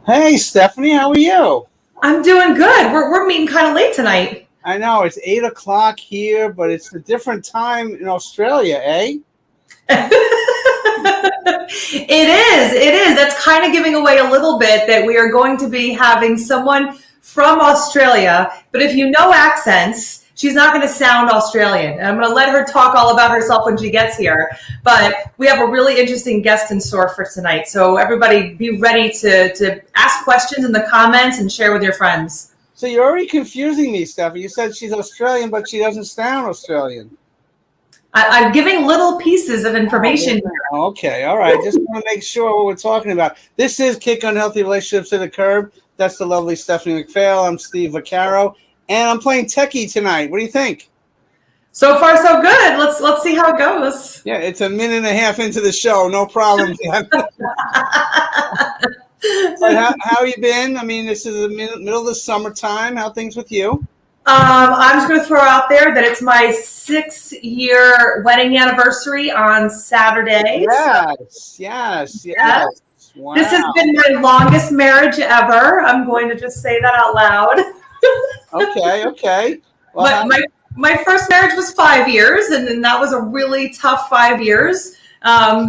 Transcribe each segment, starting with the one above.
Hey, Stephanie, how are you? I'm doing good. We're meeting kind of late tonight. I know it's 8 o'clock here, but it's a different time in Australia, eh? It is. It is. That's kind of giving away a little bit that we are going to be having someone from Australia. But if you know accents, she's not going to sound Australian. And I'm going to let her talk all about herself when she gets here. But we have a really interesting guest in store for tonight. So everybody be ready to ask questions in the comments and share with your friends. So you're already confusing me, Stephanie. You said she's Australian, but she doesn't sound Australian. I'm giving little pieces of information. Okay, all right. Just want to make sure what we're talking about. This is Kick Unhealthy Relationships to the Curb. That's the lovely Stephanie McPhail. I'm Steve Vaccaro, and I'm playing Techie tonight. What do you think? So far, so good. Let's see how it goes. Yeah, it's a minute and a half into the show. No problem. But how you been? I mean, this is the middle of the summertime. How things with you? I'm just going to throw out there that it's my 6-year wedding anniversary on Saturday. Yes. Wow. This has been my longest marriage ever. I'm going to just say that out loud. Okay. Well, But my first marriage was 5 years, and then that was a really tough 5 years.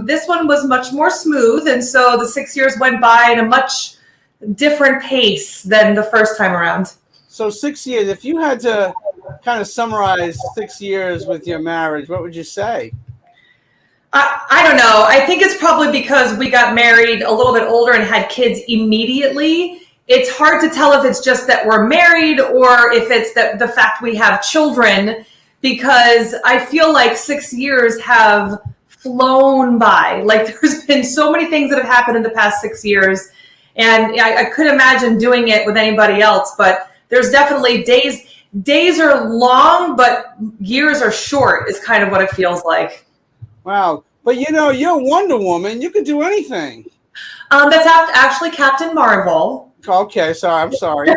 This one was much more smooth, and so the 6 years went by at a much different pace than the first time around. so 6 years. If you had to kind of summarize 6 years with your marriage, what would you say? I don't know. I think it's probably because we got married a little bit older and had kids immediately. It's hard to tell if it's just that we're married or if it's the fact we have children, because I feel like 6 years have flown by. Like there's been so many things that have happened in the past 6 years, and I couldn't imagine doing it with anybody else. But there's definitely days. Days are long, but years are short. Is kind of what it feels like. Wow. But you're Wonder Woman. You could do anything. That's actually Captain Marvel. Okay, I'm sorry.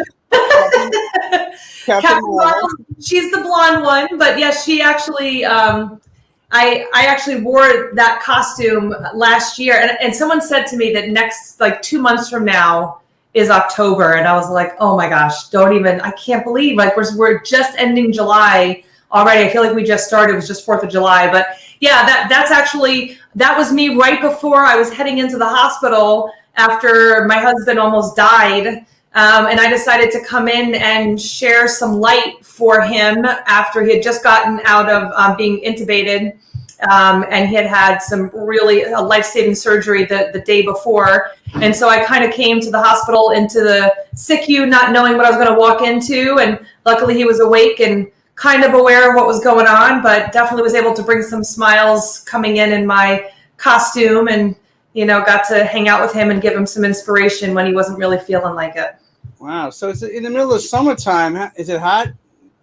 Captain Marvel. She's the blonde one, but yes, she actually. I actually wore that costume last year, and someone said to me that next 2 months from now is October, and I was like, oh my gosh, I can't believe we're just ending July already. I feel like we just started. It was just 4th of July, but yeah, that was me right before I was heading into the hospital after my husband almost died. And I decided to come in and share some light for him after he had just gotten out of being intubated. And he had some really life-saving surgery the day before. And so I kind of came to the hospital into the SICU not knowing what I was going to walk into. And luckily he was awake and kind of aware of what was going on, but definitely was able to bring some smiles coming in my costume, and got to hang out with him and give him some inspiration when he wasn't really feeling like it. Wow. So it's in the middle of summertime. Is it hot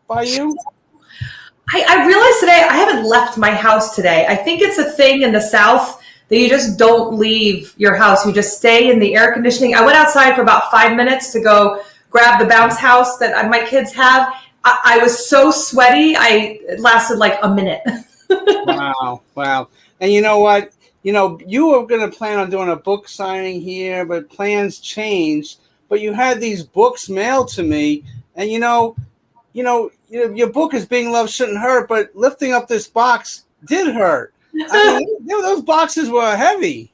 by you? I realized today I haven't left my house today. I think it's a thing in the South that you just don't leave your house. You just stay in the air conditioning. I went outside for about 5 minutes to go grab the bounce house that my kids have. I was so sweaty, it lasted like a minute. Wow. And you know what? You were going to plan on doing a book signing here, but plans changed. But you had these books mailed to me, and your book is Being Loved Shouldn't Hurt, but lifting up this box did hurt. I mean, those boxes were heavy.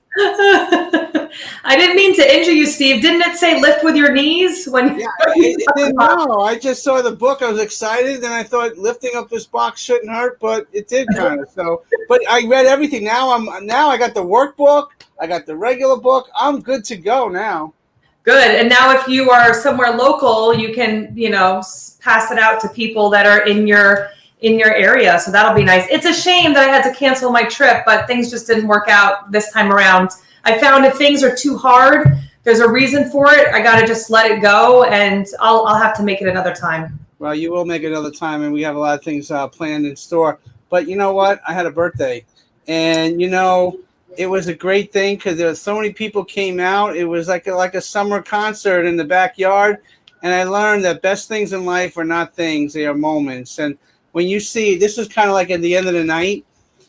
I didn't mean to injure you, Steve. Didn't it say lift with your knees? It didn't know. I just saw the book. I was excited, and I thought lifting up this box shouldn't hurt, but it did kind of. So, but I read everything. Now I got the workbook. I got the regular book. I'm good to go now. Good. And now if you are somewhere local, you can, pass it out to people that are in your area. So that'll be nice. It's a shame that I had to cancel my trip, but things just didn't work out this time around. I found if things are too hard, there's a reason for it. I got to just let it go, and I'll have to make it another time. Well, you will make it another time, and we have a lot of things planned in store. But you know what? I had a birthday, and it was a great thing because there were so many people came out. It was like a summer concert in the backyard, and I learned that best things in life are not things; they are moments. And when you see, this is kind of like at the end of the night,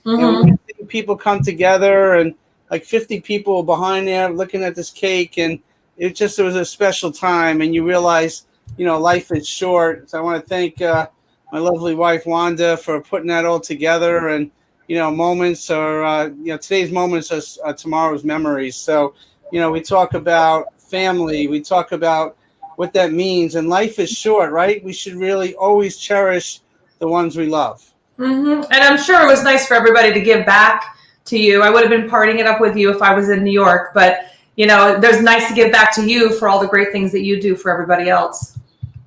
and when you see people come together, and like 50 people behind there looking at this cake, and it was a special time, and you realize, life is short. So I want to thank my lovely wife Wanda for putting that all together, and moments are today's moments are tomorrow's memories. So we talk about family, we talk about what that means, and life is short, right? We should really always cherish the ones we love. And I'm sure it was nice for everybody to give back to you. I would have been partying it up with you if I was in New York, but there's nice to give back to you for all the great things that you do for everybody else.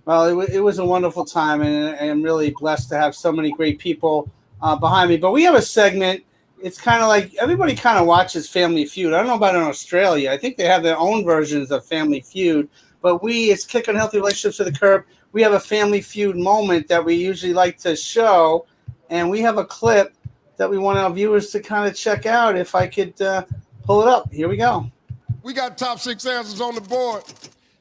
Well, it was a wonderful time, and I'm really blessed to have so many great people behind me. But we have a segment. It's kind of like everybody kind of watches Family Feud. I don't know about in Australia. I think they have their own versions of Family Feud. But it's Kicking Healthy Relationships to the Curb. We have a Family Feud moment that we usually like to show, and we have a clip that we want our viewers to kind of check out. If I could pull it up. Here we go. We got top 6 answers on the board.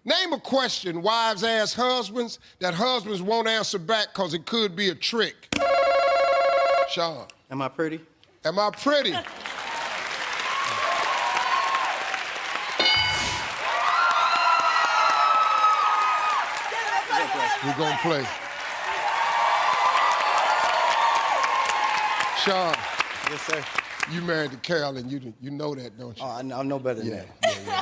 Name a question wives ask husbands that husbands won't answer back because it could be a trick. Sean. Am I pretty? Am I pretty? We're going to play. Sean. Yes, sir. You married to Carolyn. You know that, don't you? Oh, I know better than that. Yeah.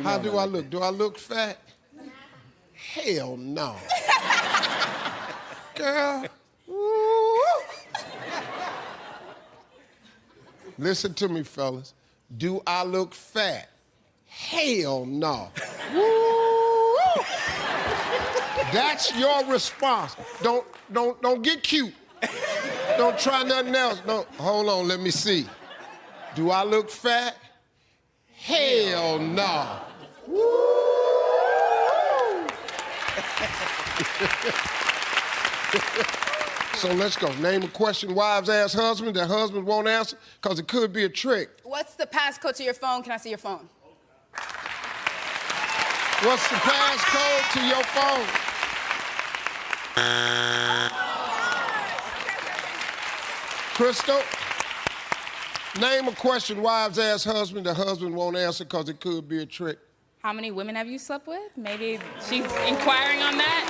How do I look? Do I look fat? Hell no. Girl. Woo. Listen to me, fellas. Do I look fat? Hell no. Woo. That's your response. Don't get cute. Don't try nothing else. No, hold on, let me see. Do I look fat? Hell no. So let's go. Name a question wives ask husbands that husbands won't answer because it could be a trick. What's the passcode to your phone? Can I see your phone? What's the passcode to your phone? Crystal, name a question wives ask husband that husband won't answer because it could be a trick. How many women have you slept with? Maybe she's inquiring on that.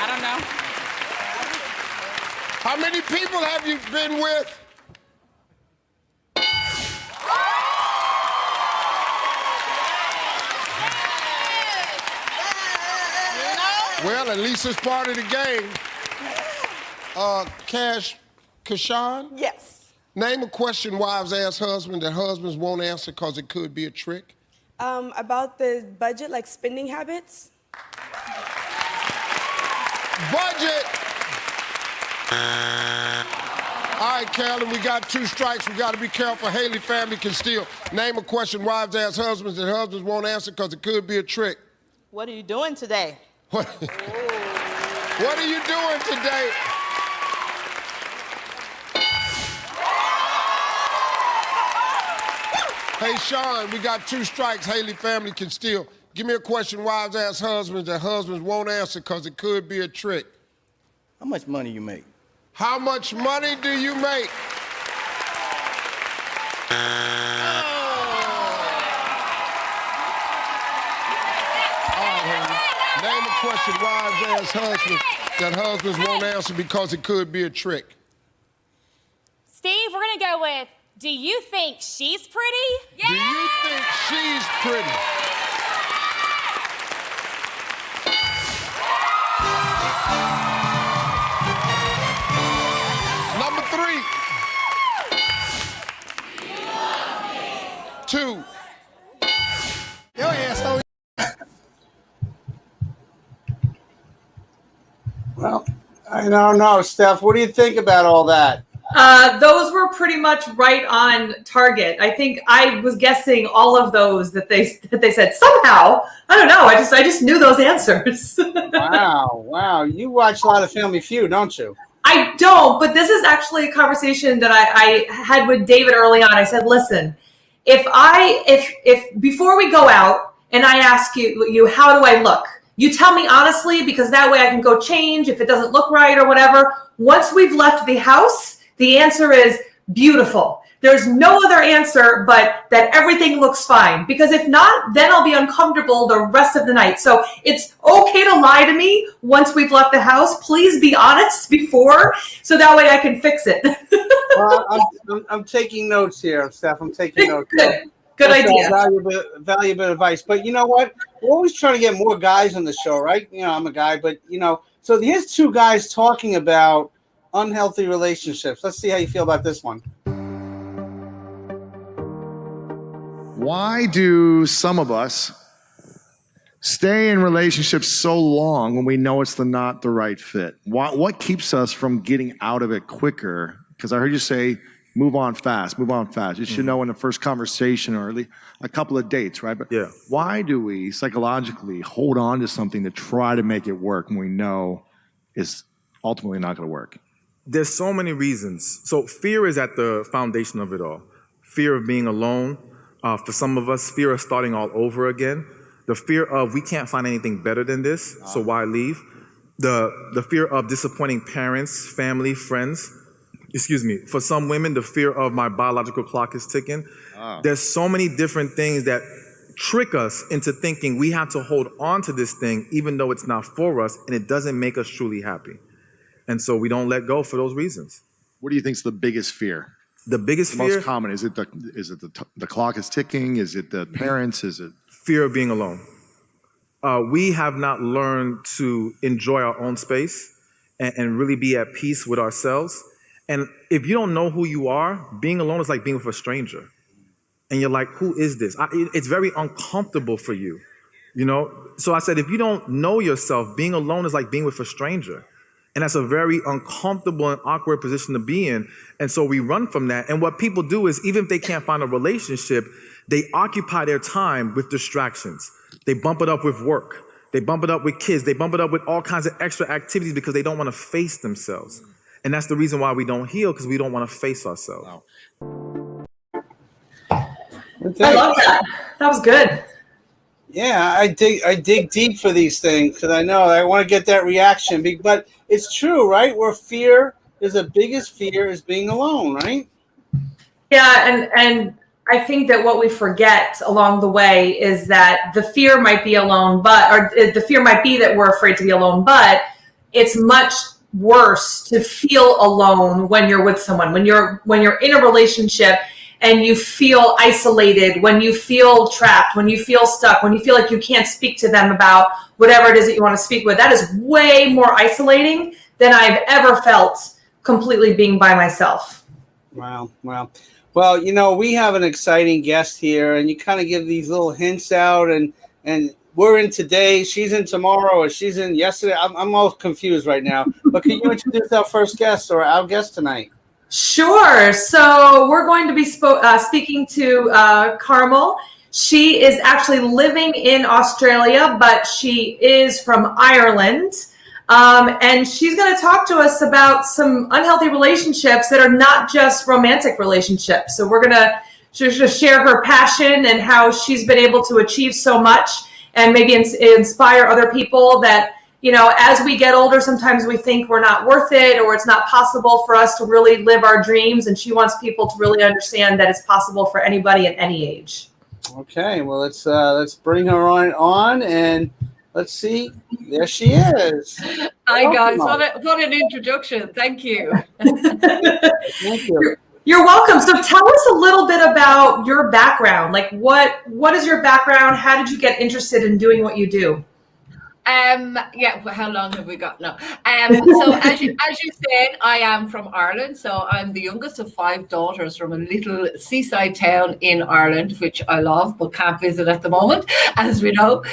I don't know. How many people have you been with? Well, at least it's part of the game. Kashawn? Yes. Name a question wives ask husbands that husbands won't answer because it could be a trick. About the budget, like spending habits. Budget! All right, Carolyn, we got 2 strikes. We got to be careful. Haley family can steal. Name a question wives ask husbands that husbands won't answer because it could be a trick. What are you doing today? What are you doing today? Hey, Sean, we got 2 strikes. Haley family can steal. Give me a question wives ask husbands that husbands won't answer because it could be a trick. How much money you make? How much money do you make? Name a question wives ask husbands that husbands won't answer because it could be a trick. Steve, we're gonna go with, do you think she's pretty? Do you think she's pretty? Number 3. 2. Your ass don't. Well, I don't know, Steph. What do you think about all that? Those were pretty much right on target. I think I was guessing all of those that they said somehow. I don't know. I just knew those answers. Wow. You watch a lot of Family Feud, don't you? I don't, but this is actually a conversation that I had with David early on. I said, listen, if before we go out and I ask you how do I look? You tell me honestly, because that way I can go change if it doesn't look right or whatever. Once we've left the house, the answer is beautiful. There's no other answer but that everything looks fine. Because if not, then I'll be uncomfortable the rest of the night. So it's okay to lie to me once we've left the house. Please be honest before, so that way I can fix it. Well, I'm taking notes here, Steph. I'm taking notes. Good idea. Valuable advice. But you know what? We're always trying to get more guys on the show, right? You know, I'm a guy, but so here's two guys talking about unhealthy relationships. Let's see how you feel about this one. Why do some of us stay in relationships so long when we know it's not the right fit? What keeps us from getting out of it quicker? Because I heard you say, move on fast. You should know in the first conversation or at least a couple of dates, right? But yeah. Why do we psychologically hold on to something to try to make it work when we know it's ultimately not going to work? There's so many reasons. So fear is at the foundation of it all. Fear of being alone. For some of us, fear of starting all over again. The fear of we can't find anything better than this, so why leave? The fear of disappointing parents, family, friends. Excuse me. For some women, the fear of my biological clock is ticking. There's so many different things that trick us into thinking we have to hold on to this thing even though it's not for us and it doesn't make us truly happy. And so we don't let go for those reasons. What do you think is the biggest fear? The biggest fear? Most common, is it the clock is ticking? Is it the parents? Is it fear of being alone? We have not learned to enjoy our own space and really be at peace with ourselves. And if you don't know who you are, being alone is like being with a stranger. And you're like, who is this? It's very uncomfortable for you, So I said, if you don't know yourself, being alone is like being with a stranger. And that's a very uncomfortable and awkward position to be in. And so we run from that. And what people do is, even if they can't find a relationship, they occupy their time with distractions. They bump it up with work. They bump it up with kids. They bump it up with all kinds of extra activities because they don't want to face themselves. And that's the reason why we don't heal, because we don't want to face ourselves. Wow. I love that. That was good. Yeah, I dig deep for these things because I know I want to get that reaction. But it's true, right? Where fear is the biggest fear is being alone, right? Yeah, and I think that what we forget along the way is that the fear might be alone, or the fear might be that we're afraid to be alone, but it's much worse to feel alone when you're with someone, when you're in a relationship and you feel isolated, when you feel trapped, when you feel stuck, when you feel like you can't speak to them about whatever it is that you want to speak with. That is way more isolating than I've ever felt completely being by myself. Wow. Well, we have an exciting guest here, and you kind of give these little hints out, and we're in today, she's in tomorrow, or she's in yesterday. I'm all confused right now. But can you introduce our first guest or our guest tonight? Sure. So we're going to be speaking to Carmel. She is actually living in Australia, but she is from Ireland. And she's going to talk to us about some unhealthy relationships that are not just romantic relationships. So we're going to share her passion and how she's been able to achieve so much and maybe inspire other people that, as we get older, sometimes we think we're not worth it or it's not possible for us to really live our dreams. And she wants people to really understand that it's possible for anybody at any age. Okay, well, let's bring her on and let's see. There she is. Hi, guys. What an introduction. Thank you. Thank you. You're welcome. So tell us a little bit about your background. Like what is your background? How did you get interested in doing what you do? How long have we got now? So as you said, I am from Ireland. So I'm the youngest of 5 daughters from a little seaside town in Ireland, which I love, but can't visit at the moment, as we know.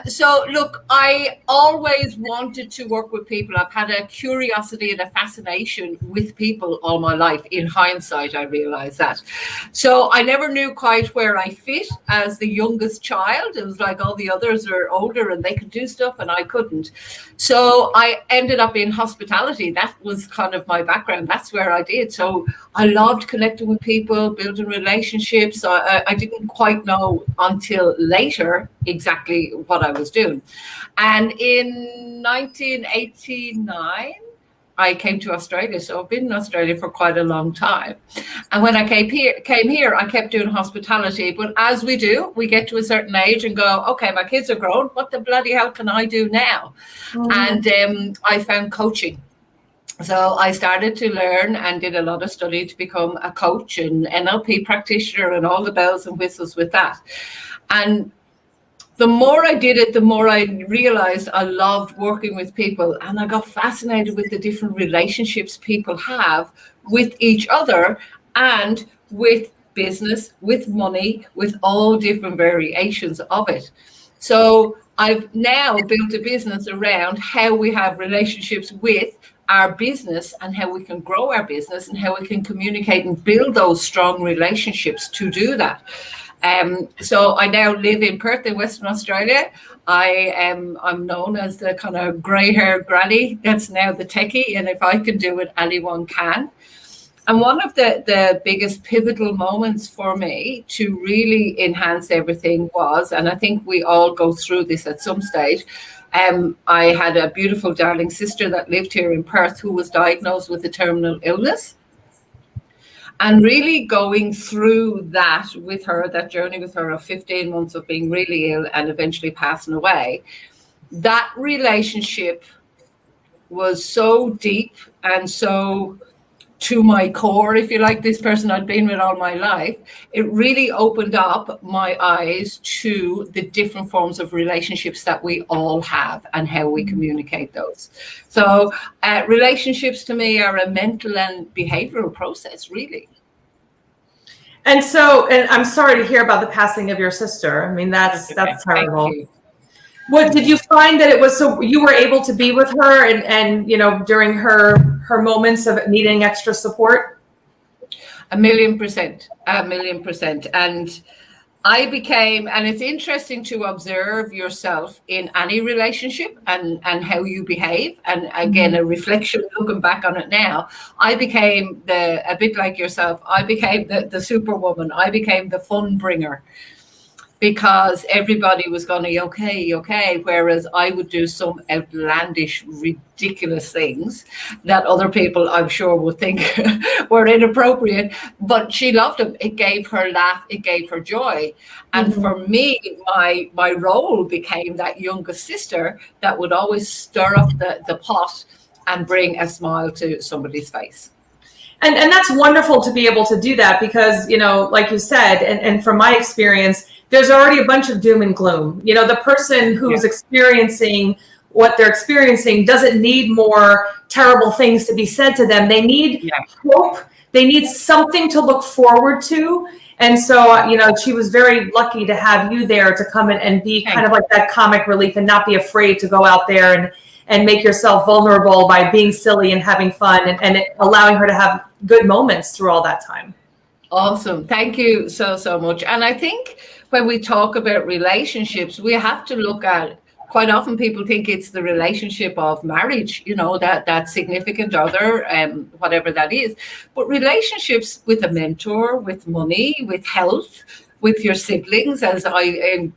So look, I always wanted to work with people. I've had a curiosity and a fascination with people all my life. In hindsight, I realize that. So I never knew quite where I fit as the youngest child. It was like all the others are older and they could do stuff and I couldn't. So I ended up in hospitality. That was kind of my background. That's where I did. So I loved connecting with people, building relationships. I didn't quite know until later exactly what I was doing. And in 1989, I came to Australia. So I've been in Australia for quite a long time. And when I came here, I kept doing hospitality. But as we do, we get to a certain age and go, okay, my kids are grown. What the bloody hell can I do now? And I found coaching. So I started to learn and did a lot of study to become a coach and NLP practitioner and all the bells and whistles with that. And the more I did it, the more I realized I loved working with people, and I got fascinated with the different relationships people have with each other and with business, with money, with all different variations of it. So I've now built a business around how we have relationships with our business and how we can grow our business and how we can communicate and build those strong relationships to do that. So I now live in Perth in Western Australia. I'm known as the kind of grey-haired granny that's now the techie, and if I can do it, anyone can. And one of the biggest pivotal moments for me to really enhance everything was, and I think we all go through this at some stage, I had a beautiful darling sister that lived here in Perth who was diagnosed with a terminal illness. And really going through that with her, that journey with her of 15 months of being really ill and eventually passing away, that relationship was so deep and so to my core, if you like, this person I'd been with all my life, it really opened up my eyes to the different forms of relationships that we all have and how we communicate those. So relationships to me are a mental and behavioral process, really. And so, and I'm sorry to hear about the passing of your sister. I mean, that's terrible. What did you find that it was, so you were able to be with her and you know, during her moments of needing extra support? 1,000,000%, 1,000,000%. And I became, and it's interesting to observe yourself in any relationship and how you behave. And again, a reflection looking back on it now, I became a bit like yourself, I became the superwoman. I became the fun bringer, because everybody was going, okay, whereas I would do some outlandish, ridiculous things that other people, I'm sure, would think were inappropriate, but she loved them. It gave her laugh, it gave her joy. And for me, my role became that younger sister that would always stir up the pot and bring a smile to somebody's face. And that's wonderful to be able to do that, because, you know, like you said, and from my experience, there's already a bunch of doom and gloom. You know, the person who's experiencing what they're experiencing doesn't need more terrible things to be said to them. They need hope. They need something to look forward to. And so, you know, she was very lucky to have you there to come in and be kind of like that comic relief and not be afraid to go out there and make yourself vulnerable by being silly and having fun and allowing her to have good moments through all that time. Awesome. Thank you so much. And I think when we talk about relationships, we have to look at, quite often people think it's the relationship of marriage, you know, that significant other, whatever that is. But relationships with a mentor, with money, with health, with your siblings, as I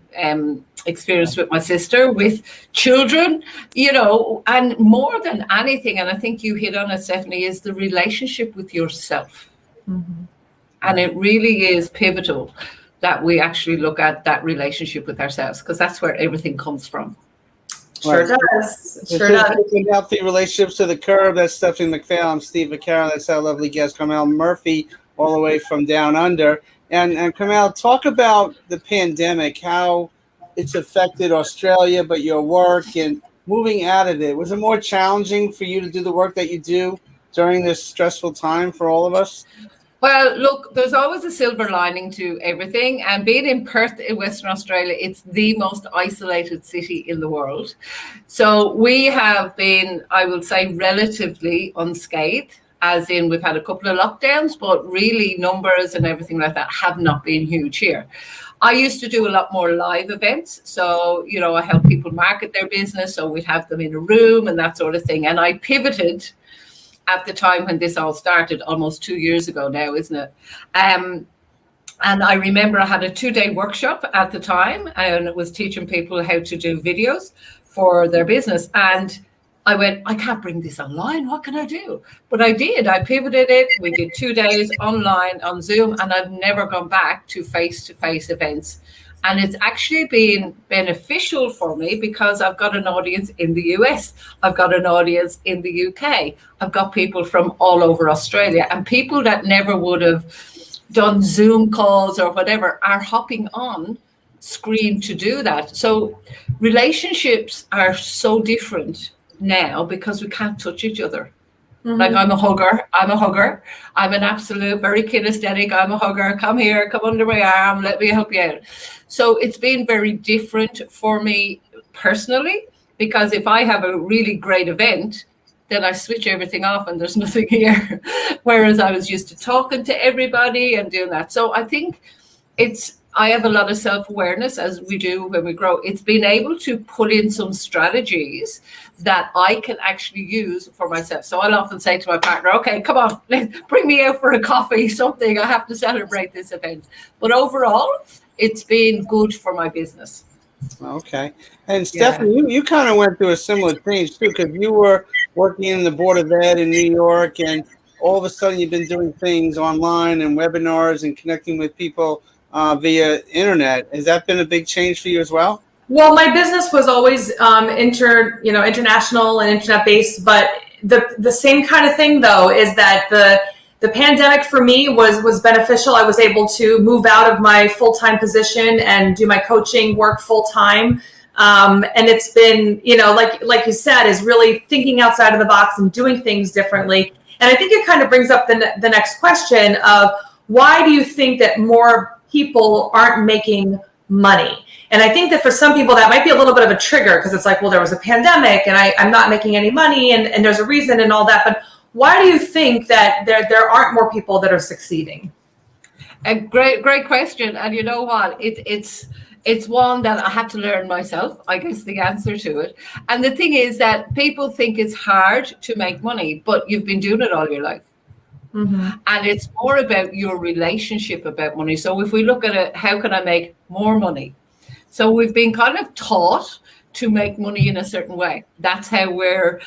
experienced with my sister, with children, you know, and more than anything, and I think you hit on it, Stephanie, is the relationship with yourself. And it really is pivotal that we actually look at that relationship with ourselves, because that's where everything comes from. Sure does. Sure does. Healthy relationships to the curb. That's Stephanie McPhail. I'm Steve Vaccaro. That's our lovely guest, Carmel Murphy, all the way from down under. And Carmel, talk about the pandemic, how it's affected Australia, but your work and moving out of it. Was it more challenging for you to do the work that you do during this stressful time for all of us? Well, look, there's always a silver lining to everything. And being in Perth in Western Australia, it's the most isolated city in the world. So we have been, I will say, relatively unscathed, as in we've had a couple of lockdowns, but really numbers and everything like that have not been huge here. I used to do a lot more live events. So, you know, I help people market their business. So we'd have them in a room and that sort of thing. And I pivoted at the time when this all started, almost 2 years ago now, isn't it? And I remember I had a 2-day workshop at the time, and it was teaching people how to do videos for their business. And I went, I can't bring this online. What can I do? But I did. I pivoted it. We did 2 days online on Zoom, and I've never gone back to face-to-face events. And it's actually been beneficial for me because I've got an audience in the US. I've got an audience in the UK. I've got people from all over Australia, and people that never would have done Zoom calls or whatever are hopping on screen to do that. So relationships are so different now because we can't touch each other. Like I'm a hugger. I'm an absolute very kinesthetic. I'm a hugger. Come here, come under my arm. Let me help you out. So it's been very different for me personally, because if I have a really great event, then I switch everything off and there's nothing here. Whereas I was used to talking to everybody and doing that. So I think I have a lot of self-awareness, as we do when we grow. It's been able to put in some strategies that I can actually use for myself. So I'll often say to my partner, okay, come on, bring me out for a coffee, something. I have to celebrate this event. But overall, it's been good for my business. Okay. And Stephanie, you kind of went through a similar change too, because you were working in the Board of Ed in New York, and all of a sudden you've been doing things online and webinars and connecting with people via internet. Has that been a big change for you as well? Well, my business was always international and internet based, but the same kind of thing though is that the pandemic for me was beneficial. I was able to move out of my full-time position and do my coaching work full-time. And it's been, like you said, is really thinking outside of the box and doing things differently. And I think it kind of brings up the next question of, why do you think that more people aren't making money? And I think that for some people that might be a little bit of a trigger, because it's like, well, there was a pandemic and I'm not making any money and there's a reason and all that. But why do you think that there aren't more people that are succeeding? A great question. And you know what? It's one that I had to learn myself, I guess, the answer to it. And the thing is that people think it's hard to make money, but you've been doing it all your life. And it's more about your relationship about money. So if we look at it, how can I make more money? So we've been kind of taught to make money in a certain way. That's how we're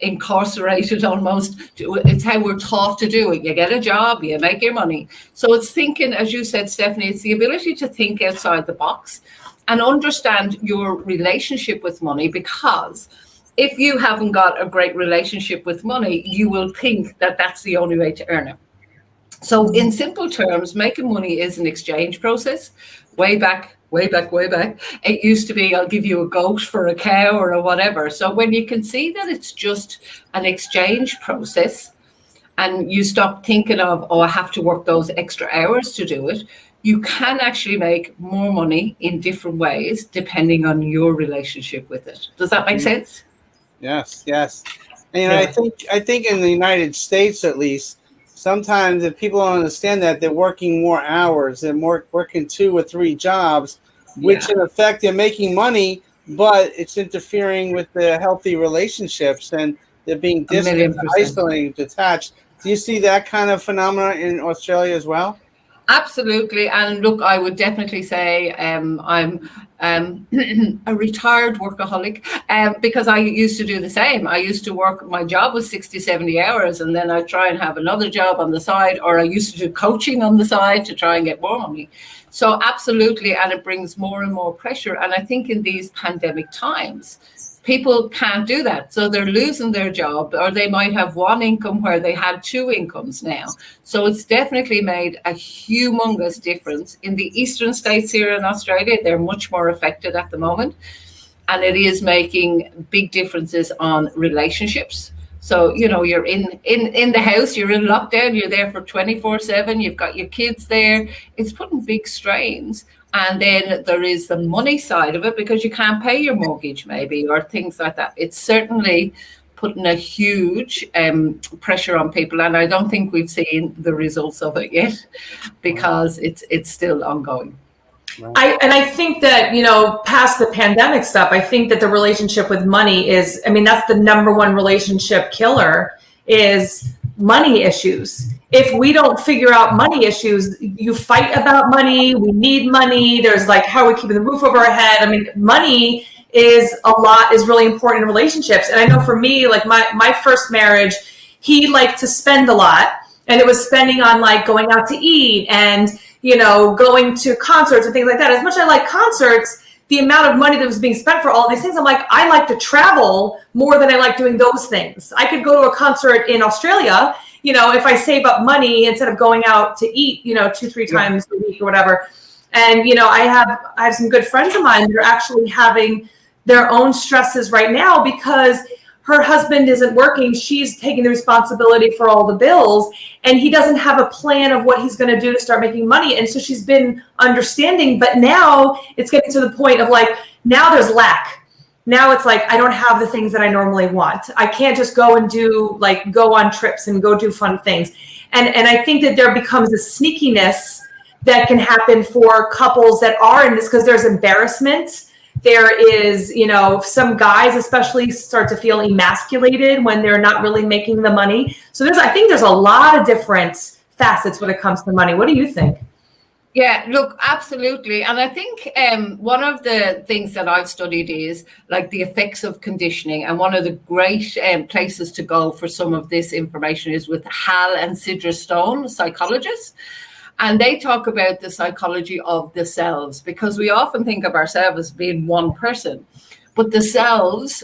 incarcerated almost. It's how we're taught to do it. You get a job, you make your money. So it's thinking, as you said, Stephanie, it's the ability to think outside the box and understand your relationship with money, because if you haven't got a great relationship with money, you will think that that's the only way to earn it. So in simple terms, making money is an exchange process. Way back, it used to be, I'll give you a goat for a cow or a whatever. So when you can see that it's just an exchange process and you stop thinking of, I have to work those extra hours to do it, you can actually make more money in different ways depending on your relationship with it. Does that make sense? Yes. And I think in the United States, at least, sometimes if people don't understand that, they're working more hours, they're working 2 or 3 jobs, which in effect they're making money, but it's interfering with the healthy relationships and they're being distant, isolated, detached. Do you see that kind of phenomena in Australia as well? Absolutely. And look, I would definitely say I'm a retired workaholic because I used to do the same. I used to work, my job was 60, 70 hours, and then I'd try and have another job on the side, or I used to do coaching on the side to try and get more money. So absolutely. And it brings more and more pressure. And I think in these pandemic times, people can't do that. So they're losing their job, or they might have one income where they had 2 incomes now. So it's definitely made a humongous difference. In the eastern states here in Australia, they're much more affected at the moment. And it is making big differences on relationships. So, you're in the house, you're in lockdown, you're there for 24/7, you've got your kids there. It's putting big strains. And then there is the money side of it, because you can't pay your mortgage maybe, or things like that. It's certainly putting a huge pressure on people. And I don't think we've seen the results of it yet, because it's still ongoing. I think that, past the pandemic stuff, I think that the relationship with money is, that's the number one relationship killer, is money issues. If we don't figure out money issues, you fight about money, we need money. There's like, how are we keeping the roof over our head? Money is really important in relationships. And I know for me, like my first marriage, he liked to spend a lot, and it was spending on like going out to eat and, you know, going to concerts and things like that. As much as I like concerts, the amount of money that was being spent for all these things, I'm like, I like to travel more than I like doing those things. I could go to a concert in Australia, you know, if I save up money instead of going out to eat, you know, 2-3 times a week or whatever. And, you know, I have some good friends of mine that are actually having their own stresses right now because her husband isn't working. She's taking the responsibility for all the bills, and he doesn't have a plan of what he's going to do to start making money. And so she's been understanding, but now it's getting to the point of like, now there's lack. Now it's like, I don't have the things that I normally want. I can't just go and go on trips and go do fun things. And I think that there becomes a sneakiness that can happen for couples that are in this, because there's embarrassment. There is, you know, some guys especially start to feel emasculated when they're not really making the money. So I think there's a lot of different facets when it comes to money. What do you think? Yeah, look, absolutely. And I think one of the things that I've studied is like the effects of conditioning. And one of the great places to go for some of this information is with Hal and Sidra Stone, psychologists. And they talk about the psychology of the selves, because we often think of ourselves as being one person. But the selves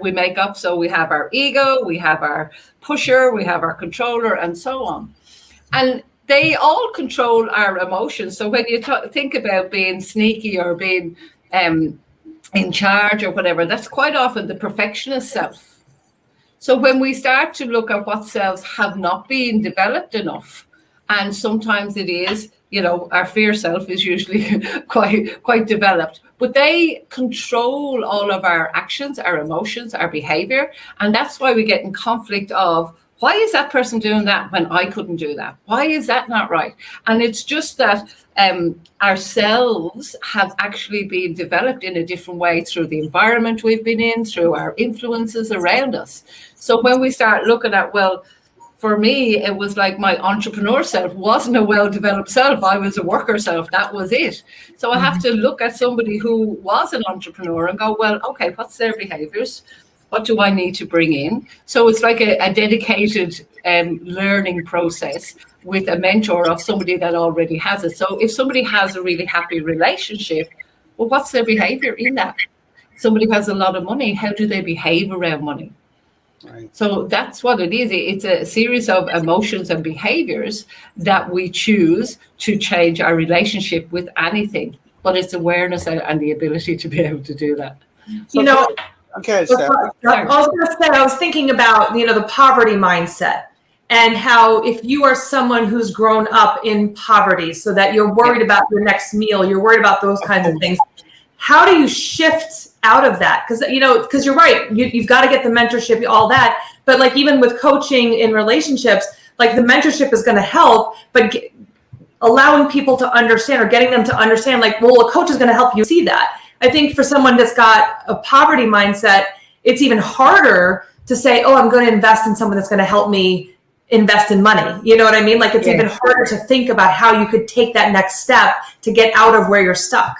we make up. So we have our ego, we have our pusher, we have our controller, and so on. And they all control our emotions. So when you think about being sneaky or being in charge or whatever, that's quite often the perfectionist self. So when we start to look at what selves have not been developed enough, and sometimes it is, you know, our fear self is usually quite developed, but they control all of our actions, our emotions, our behavior. And that's why we get in conflict of, why is that person doing that when I couldn't do that? Why is that not right? And it's just that ourselves have actually been developed in a different way through the environment we've been in, through our influences around us. So when we start looking at, well, for me, it was like my entrepreneur self wasn't a well-developed self. I was a worker self. That was it. So I have to look at somebody who was an entrepreneur and go, well, okay, what's their behaviors? What do I need to bring in? So it's like a dedicated learning process with a mentor of somebody that already has it. So if somebody has a really happy relationship, well, what's their behavior in that? Somebody who has a lot of money, how do they behave around money? Right. So that's what it is. It's a series of emotions and behaviors that we choose to change our relationship with anything. But it's awareness and the ability to be able to do that. You know, okay, I was thinking about, you know, the poverty mindset and how if you are someone who's grown up in poverty so that you're worried about your next meal, you're worried about those kinds of things. How do you shift out of that? Because you're right, you've got to get the mentorship, all that. But like even with coaching in relationships, like the mentorship is going to help, but allowing people to understand or getting them to understand, like, well, a coach is going to help you see that. I think for someone that's got a poverty mindset, it's even harder to say, oh, I'm going to invest in someone that's going to help me invest in money. You know what I mean? Like it's even harder to think about how you could take that next step to get out of where you're stuck.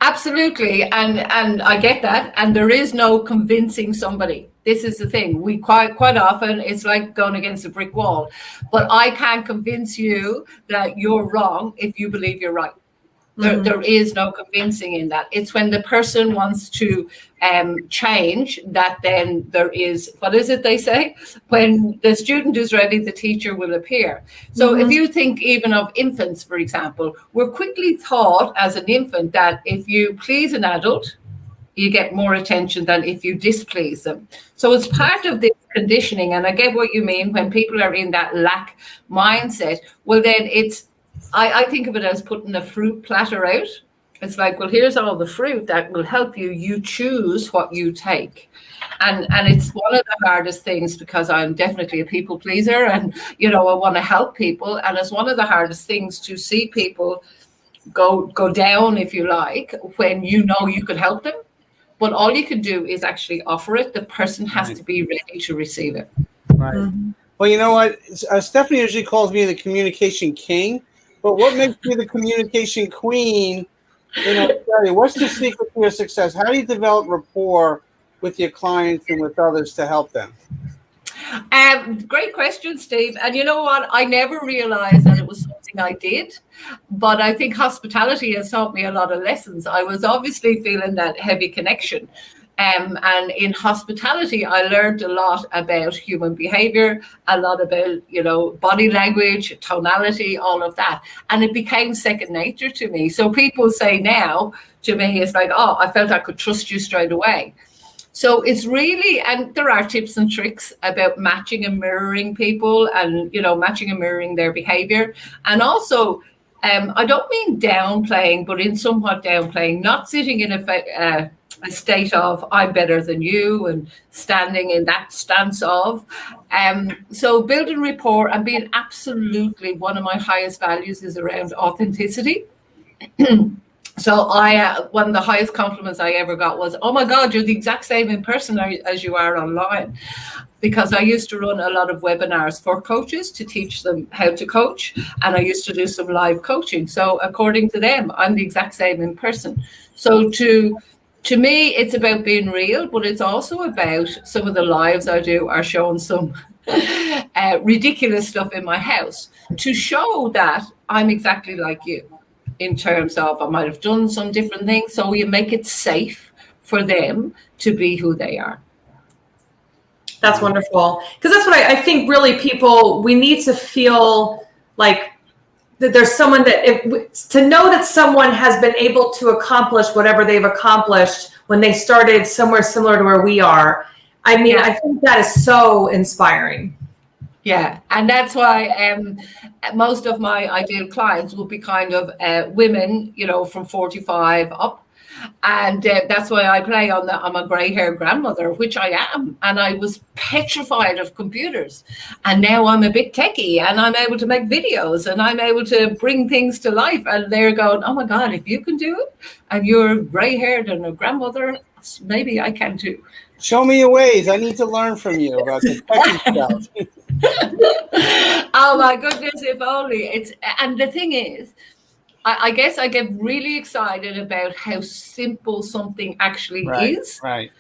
Absolutely. And I get that. And there is no convincing somebody. This is the thing. We quite often, it's like going against a brick wall. But I can't convince you that you're wrong if you believe you're right. There is no convincing in that. It's when the person wants to change that then there is, what is it they say? When the student is ready, the teacher will appear. So if you think even of infants, for example, we're quickly taught as an infant that if you please an adult, you get more attention than if you displease them. So it's part of this conditioning. And I get what you mean when people are in that lack mindset. Well, then it's, I think of it as putting a fruit platter out. It's like, well, here's all the fruit that will help you. You choose what you take. And it's one of the hardest things because I'm definitely a people pleaser and, you know, I want to help people. And it's one of the hardest things to see people go down, if you like, when you know you could help them. But all you can do is actually offer it. The person has to be ready to receive it. Right. Well, you know what? Stephanie usually calls me the communication king. But what makes me the communication queen Sally, what's the secret to your success? How do you develop rapport with your clients and with others to help them? Great question, Steve. And you know what? I never realized that it was something I did, but I think hospitality has taught me a lot of lessons. I was obviously feeling that heavy connection. And in hospitality, I learned a lot about human behavior, a lot about, body language, tonality, all of that. And it became second nature to me. So people say now to me, it's like, oh, I felt I could trust you straight away. So it's really, and there are tips and tricks about matching and mirroring people and, matching and mirroring their behavior. And also, I don't mean downplaying, but in somewhat downplaying, not sitting in a state of I'm better than you and standing in that stance of. So building rapport and being absolutely, one of my highest values is around authenticity. So one of the highest compliments I ever got was, oh my God, you're the exact same in person as you are online. Because I used to run a lot of webinars for coaches to teach them how to coach. And I used to do some live coaching. So according to them, I'm the exact same in person. So to me, it's about being real, but it's also about some of the lives I do are showing some ridiculous stuff in my house to show that I'm exactly like you. In terms of I might have done some different things. So you make it safe for them to be who they are. That's wonderful. Because that's what I think really we need to feel like that there's someone to know that someone has been able to accomplish whatever they've accomplished when they started somewhere similar to where we are. I mean, I think that is so inspiring. Yeah, and that's why most of my ideal clients will be kind of women, from 45 up. And that's why I play on I'm a grey-haired grandmother, which I am. And I was petrified of computers. And now I'm a bit techie and I'm able to make videos and I'm able to bring things to life. And they're going, oh my God, if you can do it and you're grey-haired and a grandmother, maybe I can too. Show me your ways. I need to learn from you about the techie stuff. Oh my goodness, if only. And the thing is, I guess I get really excited about how simple something actually is. Right.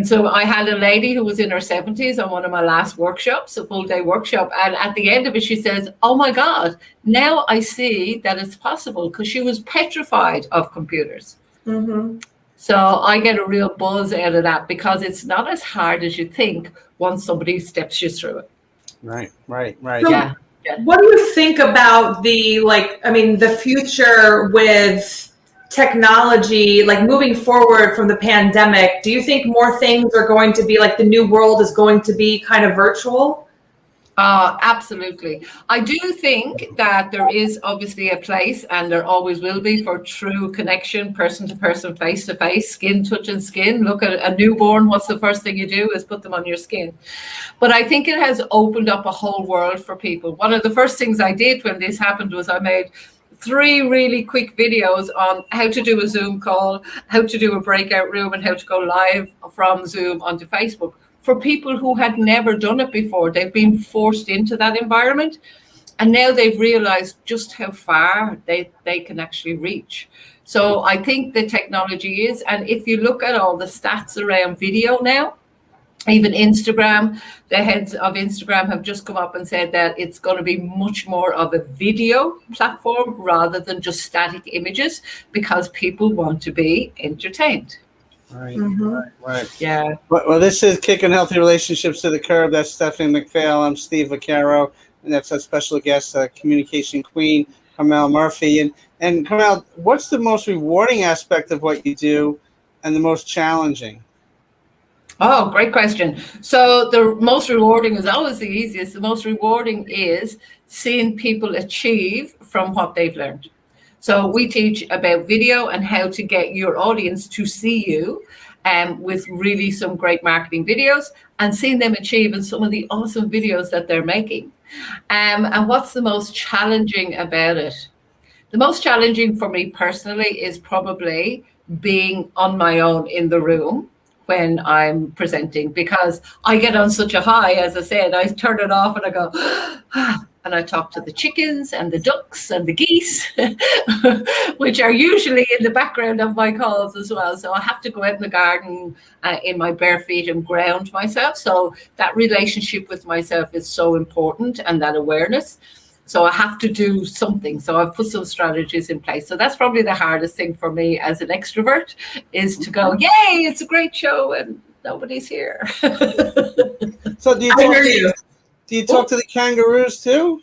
So I had a lady who was in her 70s on one of my last workshops, a full day workshop. And at the end of it, she says, oh my God, now I see that it's possible, because she was petrified of computers. Mm-hmm. So I get a real buzz out of that, because it's not as hard as you think once somebody steps you through it. Right. So Yeah. What do you think about the future with technology, like moving forward from the pandemic? Do you think more things are going to be like the new world is going to be kind of virtual? Absolutely. I do think that there is obviously a place, and there always will be, for true connection, person to person, face to face, skin touching skin. Look at a newborn. What's the first thing you do is put them on your skin. But I think it has opened up a whole world for people. One of the first things I did when this happened was I made 3 really quick videos on how to do a Zoom call, how to do a breakout room, and how to go live from Zoom onto Facebook. For people who had never done it before, they've been forced into that environment. And now they've realized just how far they can actually reach. So I think the technology is, and if you look at all the stats around video now, even Instagram, the heads of Instagram have just come up and said that it's going to be much more of a video platform rather than just static images, because people want to be entertained. Right. Yeah. Well, this is Kicking Healthy Relationships to the Curb. That's Stephanie McPhail. I'm Steve Vaccaro, and that's our special guest, communication queen, Carmel Murphy. And Carmel, what's the most rewarding aspect of what you do, and the most challenging? Oh, great question. So the most rewarding is always the easiest. The most rewarding is seeing people achieve from what they've learned. So we teach about video and how to get your audience to see you, with really some great marketing videos, and seeing them achieve in some of the awesome videos that they're making. And what's the most challenging about it? The most challenging for me personally is probably being on my own in the room when I'm presenting, because I get on such a high. As I said, I turn it off and I go, and I talk to the chickens and the ducks and the geese, which are usually in the background of my calls as well. So I have to go out in the garden in my bare feet and ground myself. So that relationship with myself is so important, and that awareness. So I have to do something. So I've put some strategies in place. So that's probably the hardest thing for me as an extrovert, is to go, yay, it's a great show and nobody's here. So do you talk to the kangaroos too?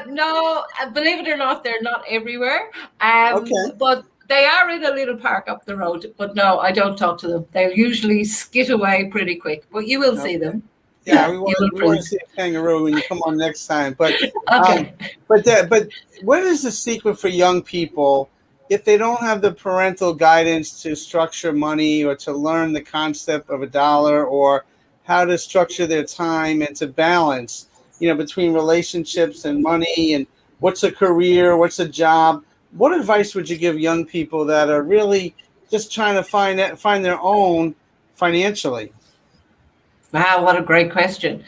No, believe it or not, they're not everywhere. Okay. But they are in a little park up the road. But no, I don't talk to them. They'll usually skit away pretty quick. But you will see them. Yeah, we want to see a kangaroo when you come on next time. But Okay. but what is the secret for young people if they don't have the parental guidance to structure money or to learn the concept of a dollar or how to structure their time and to balance, between relationships and money and what's a career, what's a job? What advice would you give young people that are really just trying to find their own financially? Wow, what a great question.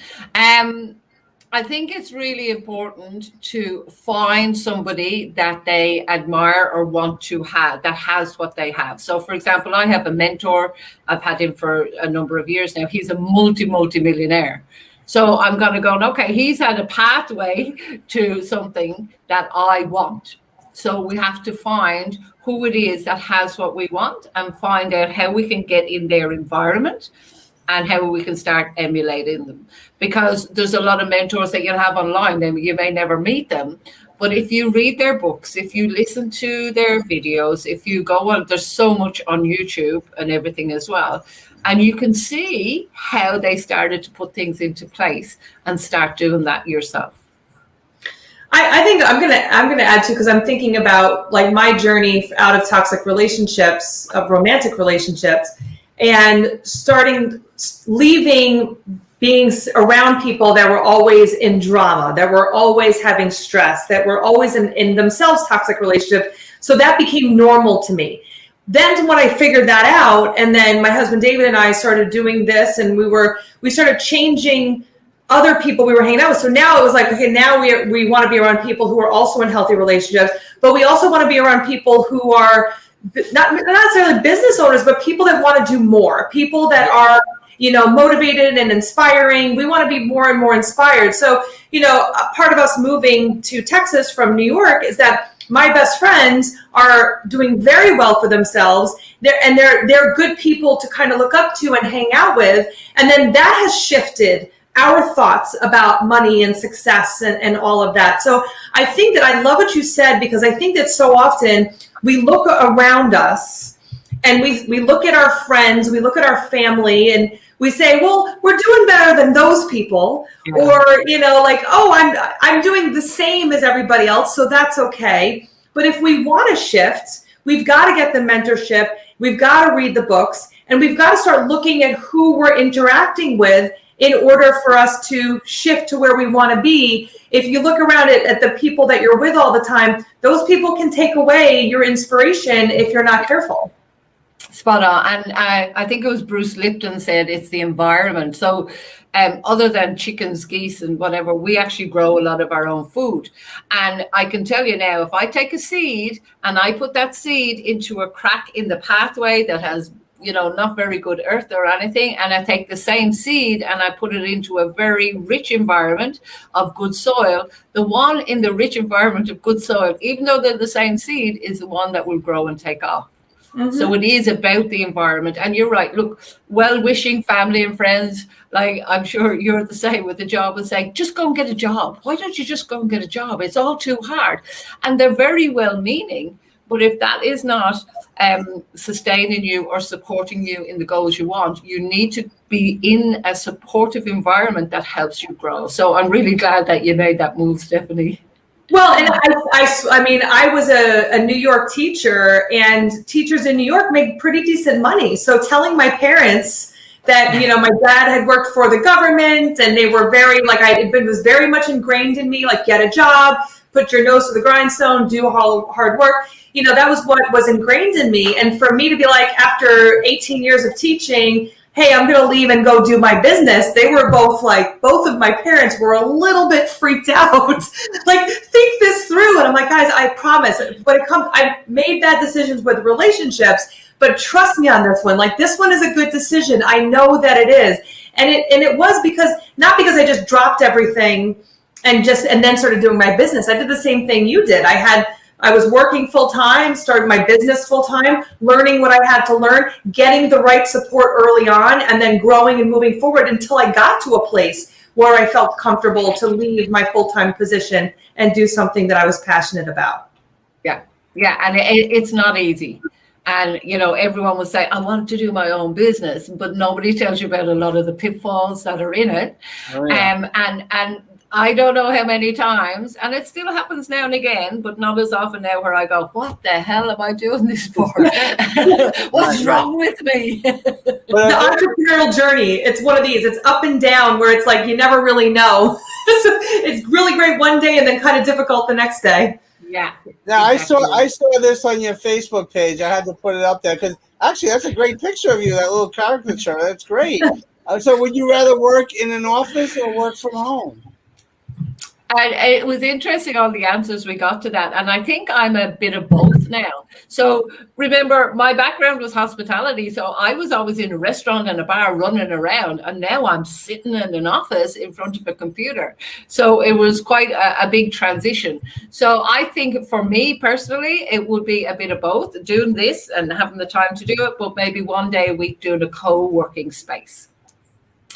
I think it's really important to find somebody that they admire or want to have, that has what they have. So, for example, I have a mentor. I've had him for a number of years now. He's a multi-millionaire. So I'm going to go, okay, he's had a pathway to something that I want. So we have to find who it is that has what we want and find out how we can get in their environment and how we can start emulating them. Because there's a lot of mentors that you'll have online, and you may never meet them. But if you read their books, if you listen to their videos, if you go on, there's so much on YouTube and everything as well. And you can see how they started to put things into place and start doing that yourself. I think I'm gonna add to, because I'm thinking about like my journey out of toxic relationships, of romantic relationships, and leaving being around people that were always in drama, that were always having stress, that were always in themselves toxic relationships. So that became normal to me. Then when I figured that out, and then my husband David and I started doing this, and we started changing other people we were hanging out with. So now it was like, okay, now we want to be around people who are also in healthy relationships, but we also want to be around people who are not necessarily business owners, but people that want to do more, people that are, motivated and inspiring. We want to be more and more inspired. So, a part of us moving to Texas from New York is that my best friends are doing very well for themselves. They're good people to kind of look up to and hang out with. And then that has shifted our thoughts about money and success and all of that. So I think that I love what you said, because I think that so often we look around us and we look at our friends, we look at our family, and we say, well, we're doing better than those people. Yeah. Or, I'm doing the same as everybody else, so that's okay. But if we want to shift, we've got to get the mentorship, we've got to read the books, and we've got to start looking at who we're interacting with in order for us to shift to where we want to be. If you look around at the people that you're with all the time, those people can take away your inspiration if you're not careful. Spot on. And I think it was Bruce Lipton said it's the environment. So other than chickens, geese, and whatever, we actually grow a lot of our own food. And I can tell you now, if I take a seed and I put that seed into a crack in the pathway that has not very good earth or anything, and I take the same seed and I put it into a very rich environment of good soil, the one in the rich environment of good soil, even though they're the same seed, is the one that will grow and take off. Mm-hmm. So it is about the environment. And you're right. Look, well-wishing family and friends, like I'm sure you're the same with the job, and saying, just go and get a job. Why don't you just go and get a job? It's all too hard. And they're very well-meaning. But if that is not sustaining you or supporting you in the goals you want, you need to be in a supportive environment that helps you grow. So I'm really glad that you made that move, Stephanie. Well, and I was a New York teacher, and teachers in New York make pretty decent money. So telling my parents that, my dad had worked for the government, and they were very, it was very much ingrained in me, get a job, put your nose to the grindstone, do hard work. That was what was ingrained in me. And for me to be after 18 years of teaching, hey, I'm going to leave and go do my business, they were both of my parents were a little bit freaked out. Like, think this through. And I'm like, guys, I promise. I've made bad decisions with relationships, but trust me on this one. Like, this one is a good decision. I know that it is. And it was not because I just dropped everything and then started doing my business. I did the same thing you did. I was working full time, started my business full time, learning what I had to learn, getting the right support early on, and then growing and moving forward until I got to a place where I felt comfortable to leave my full-time position and do something that I was passionate about. Yeah. And it's not easy. And, everyone will say, I want to do my own business, but nobody tells you about a lot of the pitfalls that are in it. Oh, yeah. And I don't know how many times, and it still happens now and again, but not as often now, where I go, what the hell am I doing this for? What's wrong with me? The entrepreneurial journey, it's one of these. It's up and down, where it's like you never really know. It's really great one day and then kind of difficult the next day. Yeah. Now, exactly. I saw this on your Facebook page. I had to put it up there because actually that's a great picture of you, that little caricature. That's great. So would you rather work in an office or work from home? And it was interesting, all the answers we got to that. And I think I'm a bit of both now. So remember, my background was hospitality. So I was always in a restaurant and a bar running around. And now I'm sitting in an office in front of a computer. So it was quite a big transition. So I think for me personally, it would be a bit of both, doing this and having the time to do it, but maybe one day a week doing a co-working space.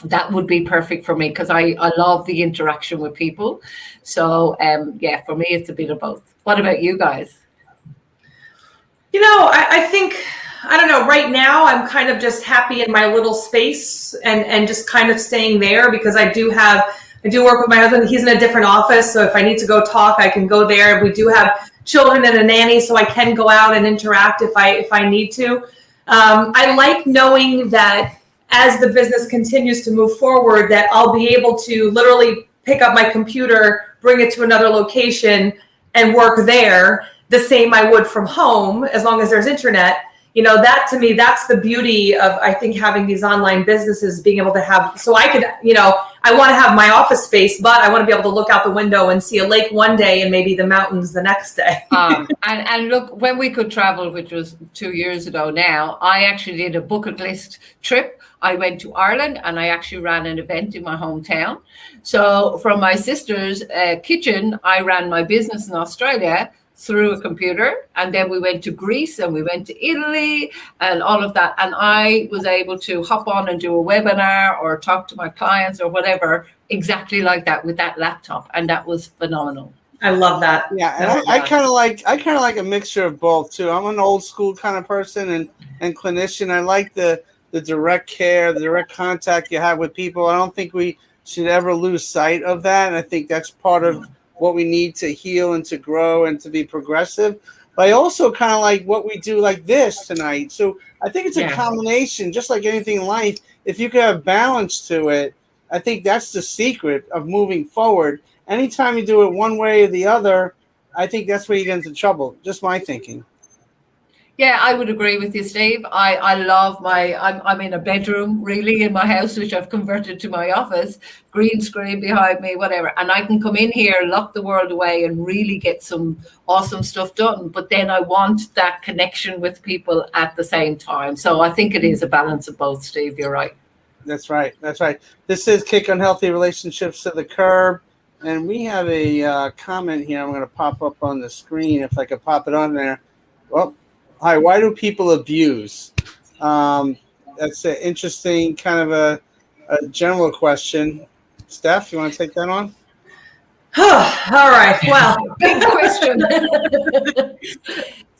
That would be perfect for me because I love the interaction with people. So, for me, it's a bit of both. What about you guys? I think, I don't know, right now I'm kind of just happy in my little space and just kind of staying there because I do work with my husband. He's in a different office. So if I need to go talk, I can go there. We do have children and a nanny, so I can go out and interact if I need to. I like knowing that as the business continues to move forward, that I'll be able to literally pick up my computer, bring it to another location, and work there the same I would from home, as long as there's internet. That to me, that's the beauty of, I think, having these online businesses, being able to have, so I could, I want to have my office space, but I want to be able to look out the window and see a lake one day and maybe the mountains the next day. And look, when we could travel, which was 2 years ago now, I actually did a bucket list trip. I went to Ireland and I actually ran an event in my hometown. So from my sister's kitchen, I ran my business in Australia through a computer. And then we went to Greece and we went to Italy and all of that. And I was able to hop on and do a webinar or talk to my clients or whatever, exactly like that with that laptop. And that was phenomenal. I love that. Yeah, and I kind of like a mixture of both too. I'm an old school kind of person and clinician. I like the direct care, the direct contact you have with people. I don't think we should ever lose sight of that. And I think that's part of what we need to heal and to grow and to be progressive. But I also kind of like what we do like this tonight. So I think it's a combination, just like anything in life. If you can have balance to it, I think that's the secret of moving forward. Anytime you do it one way or the other, I think that's where you get into trouble. Just my thinking. Yeah, I would agree with you, Steve. I love I'm in a bedroom really in my house, which I've converted to my office, green screen behind me, whatever. And I can come in here, lock the world away and really get some awesome stuff done. But then I want that connection with people at the same time. So I think it is a balance of both, Steve. You're right. That's right. That's right. This is Kick Unhealthy Relationships to the Curb. And we have a comment here. I'm going to pop up on the screen if I could pop it on there. Well, hi, why do people abuse? That's an interesting kind of a general question. Steph, you want to take that on? All right. Well, big question.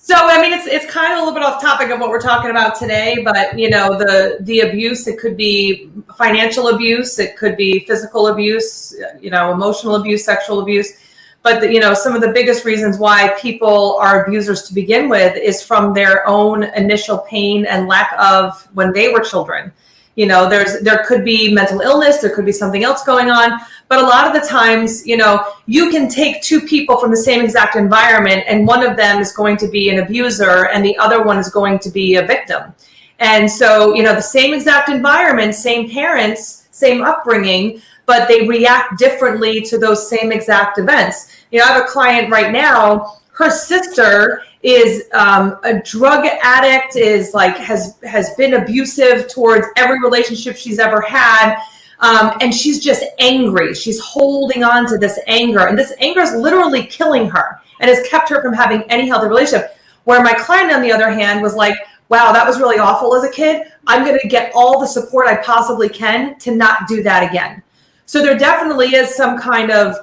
So, I mean, it's kind of a little bit off topic of what we're talking about today, but, the abuse, it could be financial abuse, it could be physical abuse, emotional abuse, sexual abuse. But, some of the biggest reasons why people are abusers to begin with is from their own initial pain and lack of when they were children. There could be mental illness, there could be something else going on. But a lot of the times, you can take two people from the same exact environment and one of them is going to be an abuser and the other one is going to be a victim. And so, the same exact environment, same parents, same upbringing, but they react differently to those same exact events. I have a client right now, her sister is a drug addict, has been abusive towards every relationship she's ever had. And she's just angry. She's holding on to this anger, and this anger is literally killing her and has kept her from having any healthy relationship. Where my client, on the other hand, was like, wow, that was really awful as a kid. I'm going to get all the support I possibly can to not do that again. So there definitely is some kind of,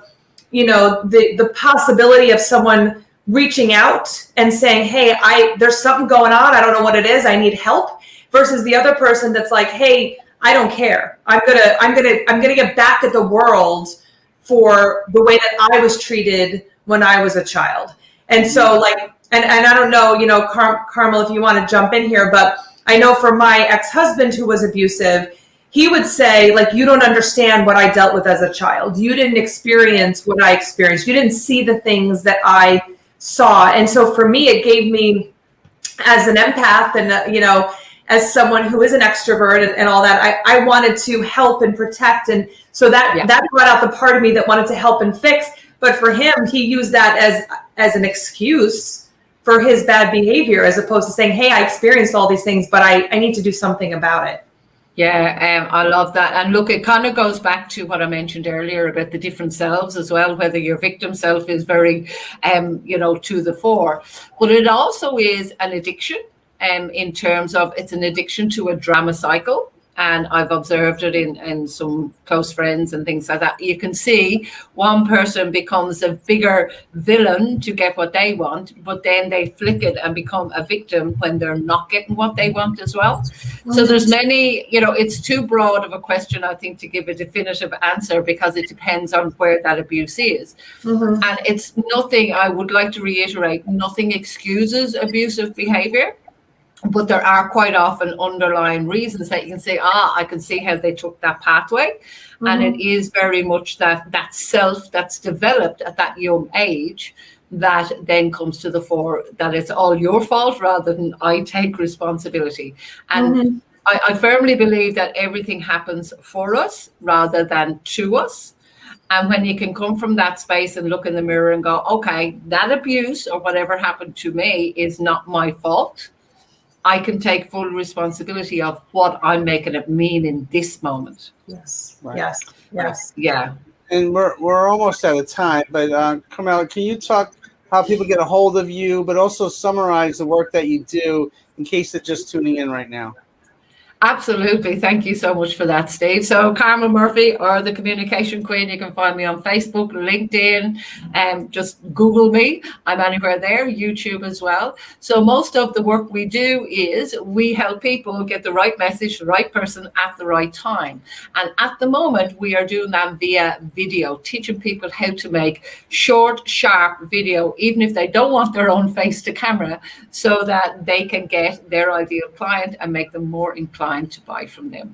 the possibility of someone reaching out and saying, hey, there's something going on. I don't know what it is. I need help, versus the other person that's like, hey, I don't care. I'm gonna get back at the world for the way that I was treated when I was a child. And so and I don't know, Carmel, if you want to jump in here, but I know for my ex-husband who was abusive, he would say, you don't understand what I dealt with as a child. You didn't experience what I experienced. You didn't see the things that I saw. And so for me, it gave me, as an empath and, as someone who is an extrovert and all that, I wanted to help and protect. And so that brought out the part of me that wanted to help and fix. But for him, he used that as an excuse for his bad behavior, as opposed to saying, hey, I experienced all these things, but I need to do something about it. Yeah, I love that. And look, it kind of goes back to what I mentioned earlier about the different selves as well, whether your victim self is very, to the fore. But it also is an addiction, in terms of it's an addiction to a drama cycle. And I've observed it in some close friends and things like that. You can see one person becomes a bigger villain to get what they want, but then they flick it and become a victim when they're not getting what they want as well. So there's many, it's too broad of a question, I think, to give a definitive answer, because it depends on where that abuse is. Mm-hmm. And it's nothing, I would like to reiterate, nothing excuses abusive behavior. But there are quite often underlying reasons that you can say, I can see how they took that pathway. Mm-hmm. And it is very much that self that's developed at that young age that then comes to the fore, that it's all your fault rather than I take responsibility. And mm-hmm. I firmly believe that everything happens for us rather than to us. And when you can come from that space and look in the mirror and go, okay, that abuse or whatever happened to me is not my fault. I can take full responsibility of what I'm making it mean in this moment. Yes. Right. Yes. Yeah. And we're almost out of time, but Carmela, can you talk how people get a hold of you, but also summarize the work that you do in case they're just tuning in right now? Absolutely. Thank you so much for that, Steve. So Carmel Murphy, or the Communication Queen, you can find me on Facebook, LinkedIn, and just Google me. I'm anywhere there, YouTube as well. So most of the work we do is we help people get the right message, the right person at the right time. And at the moment, we are doing that via video, teaching people how to make short, sharp video, even if they don't want their own face to camera, so that they can get their ideal client and make them more inclined to buy from them.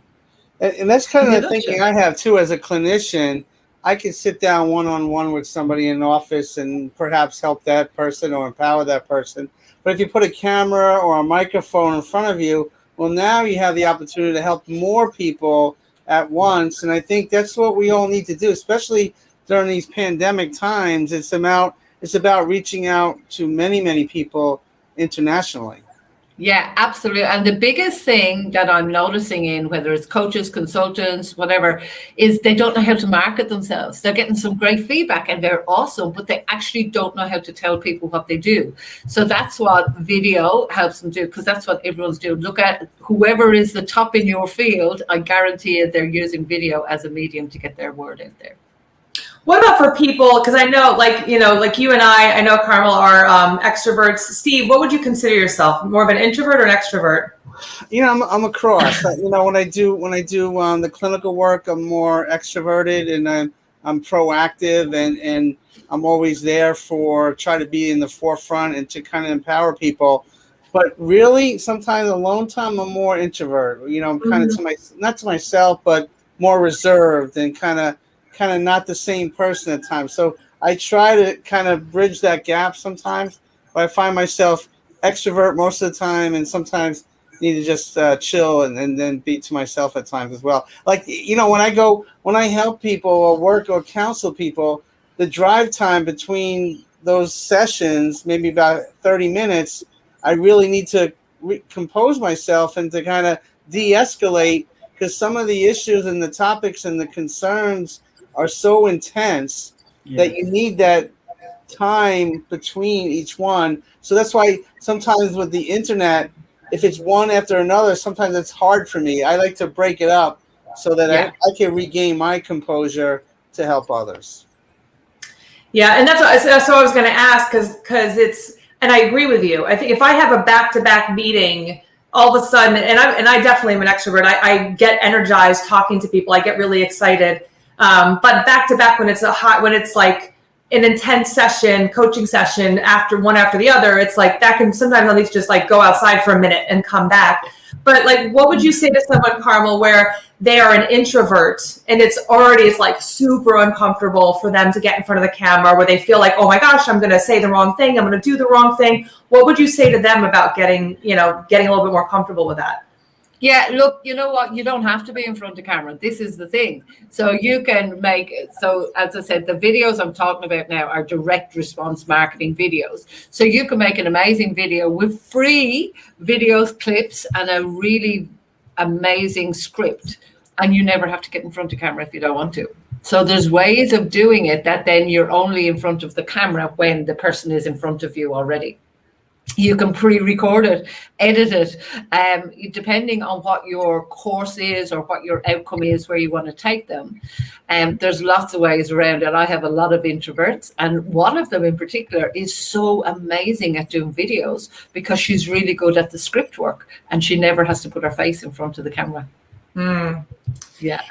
And that's kind of the thinking I have too as a clinician. I can sit down one-on-one with somebody in an office and perhaps help that person or empower that person. But if you put a camera or a microphone in front of you, well, now you have the opportunity to help more people at once. And I think that's what we all need to do, especially during these pandemic times. It's about reaching out to many, many people internationally. Yeah, absolutely. And the biggest thing that I'm noticing in, whether it's coaches, consultants, whatever, is they don't know how to market themselves. They're getting some great feedback and they're awesome, but they actually don't know how to tell people what they do. So that's what video helps them do, because that's what everyone's doing. Look at whoever is the top in your field. I guarantee you they're using video as a medium to get their word out there. What about for people, because I know, like you and I know Carmel are extroverts. Steve, what would you consider yourself? More of an introvert or an extrovert? I'm a cross. When I do the clinical work, I'm more extroverted, and I'm proactive, and I'm always there try to be in the forefront and to kind of empower people. But really, sometimes alone time, I'm more introvert. I'm kind of not to myself, but more reserved and kind of not the same person at times. So I try to kind of bridge that gap sometimes, but I find myself extrovert most of the time and sometimes need to just chill and then be to myself at times as well. Like, when I help people or work or counsel people, the drive time between those sessions, maybe about 30 minutes, I really need to compose myself and to kind of de-escalate, because some of the issues and the topics and the concerns are so intense that you need that time between each one. So that's why sometimes with the internet, if it's one after another, sometimes it's hard for me. I like to break it up so that I can regain my composure to help others. Yeah, and that's what I was going to ask, because it's, and I agree with you. I think if I have a back-to-back meeting, all of a sudden, and I definitely am an extrovert. I get energized talking to people. I get really excited. But back-to-back, when it's like an intense session, coaching session, one after the other, it's like that can sometimes at least just like go outside for a minute and come back. But like, what would you say to someone, Carmel, where they are an introvert and it's like super uncomfortable for them to get in front of the camera, where they feel like, oh my gosh, I'm going to say the wrong thing, I'm going to do the wrong thing. What would you say to them about getting a little bit more comfortable with that? Yeah, look, you know what? You don't have to be in front of camera. This is the thing. So you can as I said, the videos I'm talking about now are direct response marketing videos. So you can make an amazing video with free videos, clips, and a really amazing script. And you never have to get in front of camera if you don't want to. So there's ways of doing it that then you're only in front of the camera when the person is in front of you already. You can pre-record it, edit it, depending on what your course is or what your outcome is, where you want to take them. There's lots of ways around it. I have a lot of introverts, and one of them in particular is so amazing at doing videos because she's really good at the script work and she never has to put her face in front of the camera. Yeah.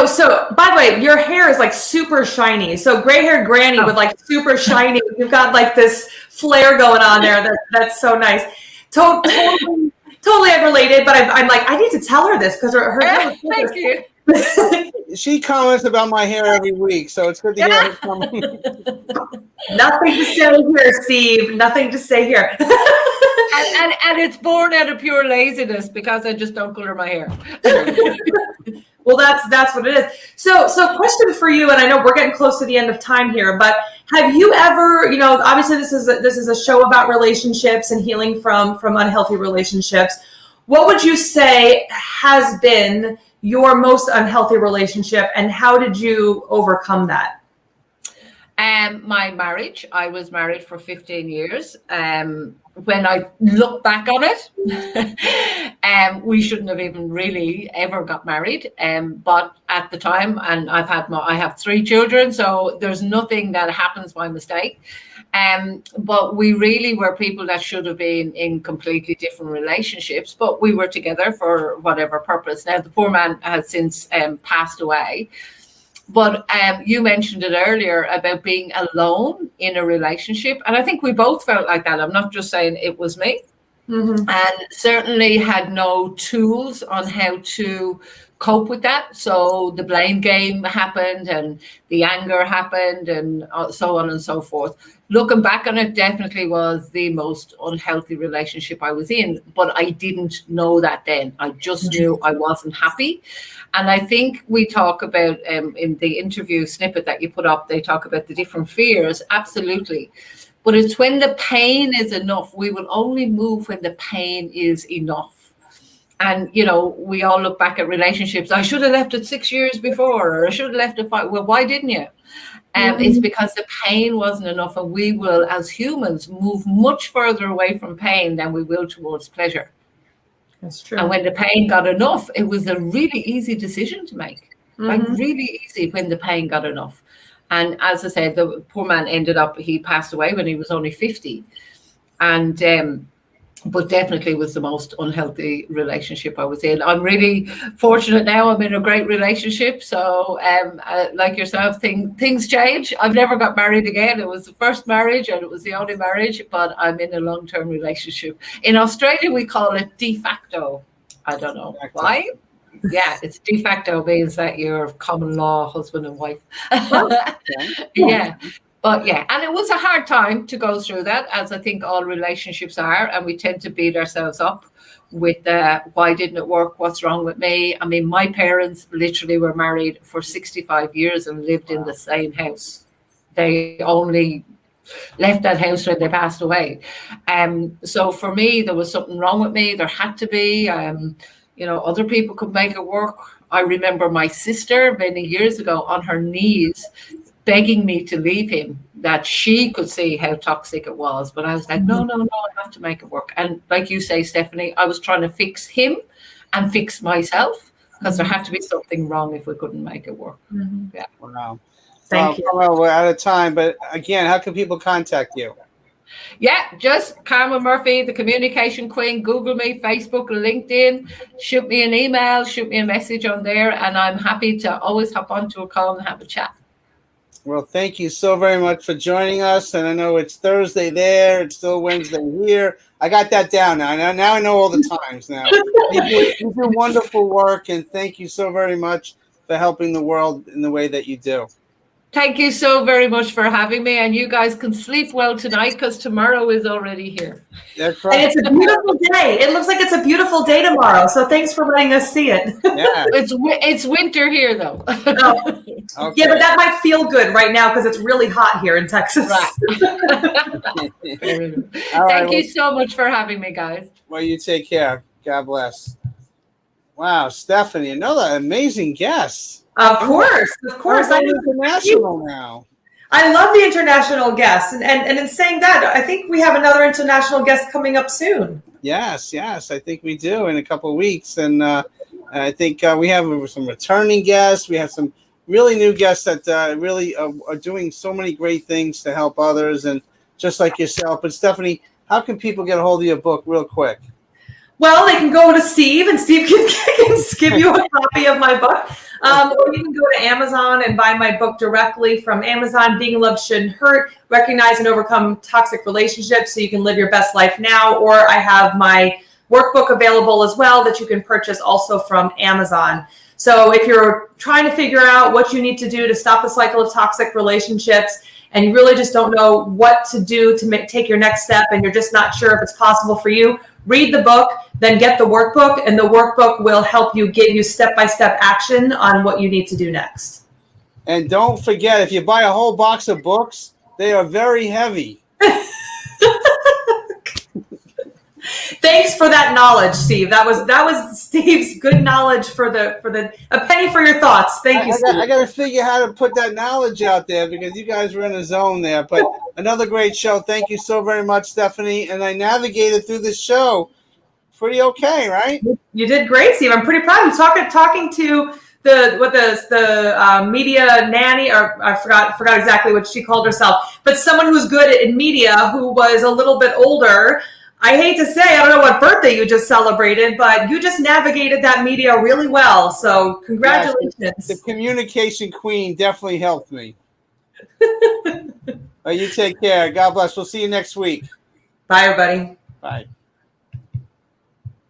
So by the way, your hair is like super shiny. So gray-haired granny with like super shiny. You've got like this flare going on there. That's so nice. Totally unrelated. But I'm like, I need to tell her this because her hair. Thank you. She comments about my hair every week, so it's good to hear her comment. Nothing to say here, Steve. Nothing to say here. and it's born out of pure laziness because I just don't color my hair. Well, that's what it is. So question for you, and I know we're getting close to the end of time here, but have you ever, obviously this is a show about relationships and healing from unhealthy relationships. What would you say has been your most unhealthy relationship, and how did you overcome that? My marriage. I was married for 15 years. When I look back on it, we shouldn't have even really ever got married. But at the time, and I have 3 children, so there's nothing that happens by mistake. But we really were people that should have been in completely different relationships, but we were together for whatever purpose. Now, the poor man has since passed away. But you mentioned it earlier about being alone in a relationship. And I think we both felt like that. I'm not just saying it was me. Mm-hmm. And certainly had no tools on how to cope with that. So the blame game happened and the anger happened and so on and so forth. Looking back on it, definitely was the most unhealthy relationship I was in. But I didn't know that then. I just knew I wasn't happy. And I think we talk about in the interview snippet that you put up, they talk about the different fears. Absolutely. But it's when the pain is enough. We will only move when the pain is enough. And, we all look back at relationships. I should have left it 6 years before, or I should have left it 5. Well, why didn't you? It's because the pain wasn't enough. And we will, as humans, move much further away from pain than we will towards pleasure. That's true. And when the pain got enough, it was a really easy decision to make. Like really easy when the pain got enough. And as I said, the poor man he passed away when he was only 50. And but definitely was the most unhealthy relationship I was in. I'm really fortunate now. I'm in a great relationship. So like yourself, things change. I've never got married again. It was the first marriage and it was the only marriage, but I'm in a long-term relationship. In Australia, we call it de facto. I don't know why. Yeah, it's de facto means that you're common law husband and wife. Yeah. But yeah, and it was a hard time to go through that, as I think all relationships are, and we tend to beat ourselves up with why didn't it work? What's wrong with me? I mean, my parents literally were married for 65 years and lived in the same house. They only left that house when they passed away. So for me, there was something wrong with me. There had to be, other people could make it work. I remember my sister many years ago on her knees begging me to leave him, that she could see how toxic it was. But I was like, no, I have to make it work. And like you say, Stephanie, I was trying to fix him and fix myself, because there had to be something wrong if we couldn't make it work. Yeah. Wow. Thank you. Well, we're out of time, but again, how can people contact you? Yeah, just Carmen Murphy, the communication queen. Google me, Facebook, LinkedIn. Shoot me an email, shoot me a message on there, and I'm happy to always hop onto a call and have a chat. Well, thank you so very much for joining us. And I know it's Thursday there. It's still Wednesday here. I got that down now. Now I know all the times now. You do wonderful work, and thank you so very much for helping the world in the way that you do. Thank you so very much for having me, and you guys can sleep well tonight because tomorrow is already here. That's right. And it's a beautiful day. It looks like it's a beautiful day tomorrow. So thanks for letting us see it. Yeah. It's winter here though. Okay. Yeah, but that might feel good right now because it's really hot here in Texas. Right. Thank you so much for having me, guys. Well, you take care. God bless. Wow, Stephanie, another amazing guest. Of course. I'm international now. I love the international guests. And in saying that, I think we have another international guest coming up soon. Yes, I think we do in a couple of weeks. And I think we have some returning guests. We have some really new guests that really are doing so many great things to help others, and just like yourself. But Stephanie, how can people get a hold of your book real quick? Well, they can go to Steve, and Steve can give you a copy of my book. Or you can go to Amazon and buy my book directly from Amazon, Being Loved Shouldn't Hurt, Recognize and Overcome Toxic Relationships so you can live your best life now. Or I have my workbook available as well that you can purchase also from Amazon. So if you're trying to figure out what you need to do to stop the cycle of toxic relationships, and you really just don't know what to do to take your next step, and you're just not sure if it's possible for you, read the book, then get the workbook, and the workbook will help you give you step-by-step action on what you need to do next. And don't forget, if you buy a whole box of books, they are very heavy. Thanks for that knowledge, Steve. That was Steve's good knowledge for the a penny for your thoughts. Thank you, Steve. I got to figure how to put that knowledge out there because you guys were in a zone there. But another great show. Thank you so very much, Stephanie. And I navigated through this show pretty okay, right? You did great, Steve. I'm pretty proud of you. Talking to the media nanny, or I forgot exactly what she called herself, but someone who's good in media who was a little bit older. I hate to say, I don't know what birthday you just celebrated, but you just navigated that media really well. So congratulations. Yes, the communication queen definitely helped me. You take care. God bless. We'll see you next week. Bye, everybody. Bye.